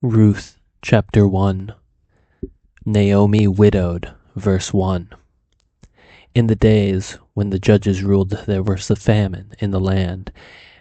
Ruth chapter 1. Naomi widowed, verse 1. In the days when the judges ruled, there was a famine in the land,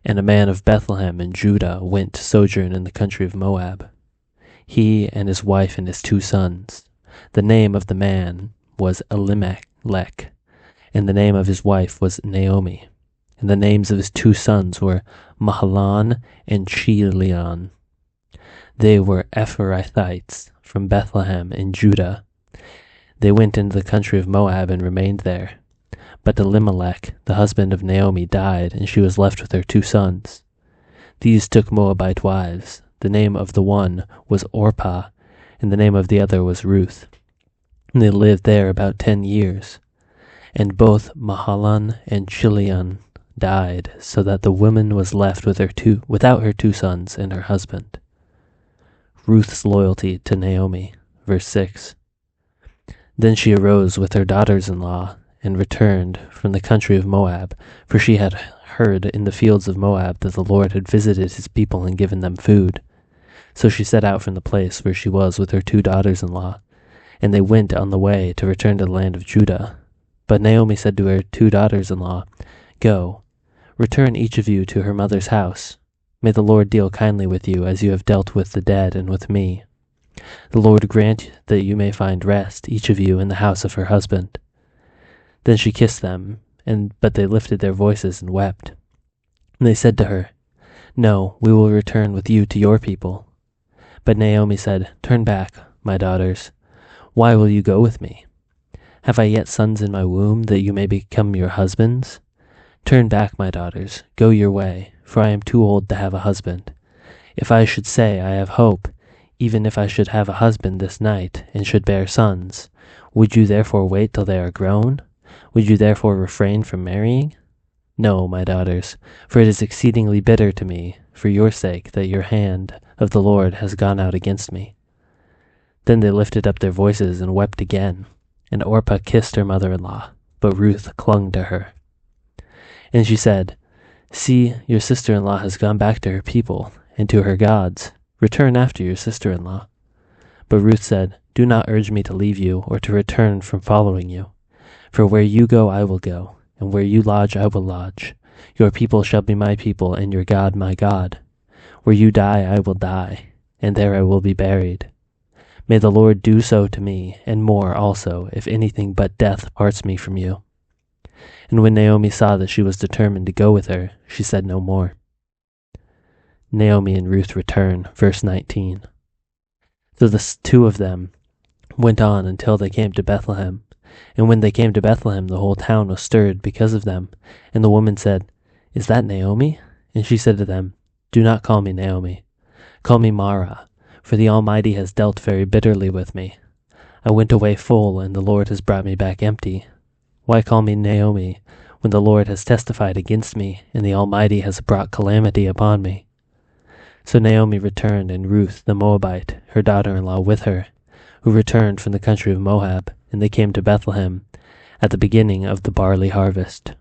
and a man of Bethlehem in Judah went to sojourn in the country of Moab, he and his wife and his 2 sons. The name of the man was Elimelech, and the name of his wife was Naomi, and the names of his 2 sons were Mahlon and Chilion. They were Ephrathites from Bethlehem in Judah. They went into the country of Moab and remained there. But Elimelech, the husband of Naomi, died, and she was left with her 2 sons. These took Moabite wives. The name of the one was Orpah, and the name of the other was Ruth. And they lived there about 10 years. And both Mahlon and Chilion died, so that the woman was left with without her 2 sons and her husband. Ruth's loyalty to Naomi, verse 6. Then she arose with her daughters-in-law and returned from the country of Moab, for she had heard in the fields of Moab that the Lord had visited his people and given them food. So she set out from the place where she was with her 2 daughters-in-law, and they went on the way to return to the land of Judah. But Naomi said to her 2 daughters-in-law, "Go, return each of you to her mother's house. May the Lord deal kindly with you as you have dealt with the dead and with me. The Lord grant that you may find rest, each of you, in the house of her husband." Then she kissed them, but they lifted their voices and wept. And they said to her, "No, we will return with you to your people." But Naomi said, "Turn back, my daughters. Why will you go with me? Have I yet sons in my womb, that you may become your husbands? Turn back, my daughters, go your way, for I am too old to have a husband. If I should say I have hope, even if I should have a husband this night, and should bear sons, would you therefore wait till they are grown? Would you therefore refrain from marrying? No, my daughters, for it is exceedingly bitter to me, for your sake, that your hand of the Lord has gone out against me." Then they lifted up their voices and wept again, and Orpah kissed her mother-in-law, but Ruth clung to her. And she said, "See, your sister-in-law has gone back to her people and to her gods. Return after your sister-in-law." But Ruth said, "Do not urge me to leave you or to return from following you. For where you go I will go, and where you lodge I will lodge. Your people shall be my people, and your God my God. Where you die I will die, and there I will be buried. May the Lord do so to me, and more also, if anything but death parts me from you." And when Naomi saw that she was determined to go with her, she said no more. Naomi and Ruth return, verse 19. So the 2 of them went on until they came to Bethlehem. And when they came to Bethlehem, the whole town was stirred because of them. And the woman said, "Is that Naomi?" And she said to them, "Do not call me Naomi. Call me Mara, for the Almighty has dealt very bitterly with me. I went away full, and the Lord has brought me back empty. Why call me Naomi, when the Lord has testified against me, and the Almighty has brought calamity upon me?" So Naomi returned, and Ruth the Moabite, her daughter-in-law, with her, who returned from the country of Moab, and they came to Bethlehem at the beginning of the barley harvest.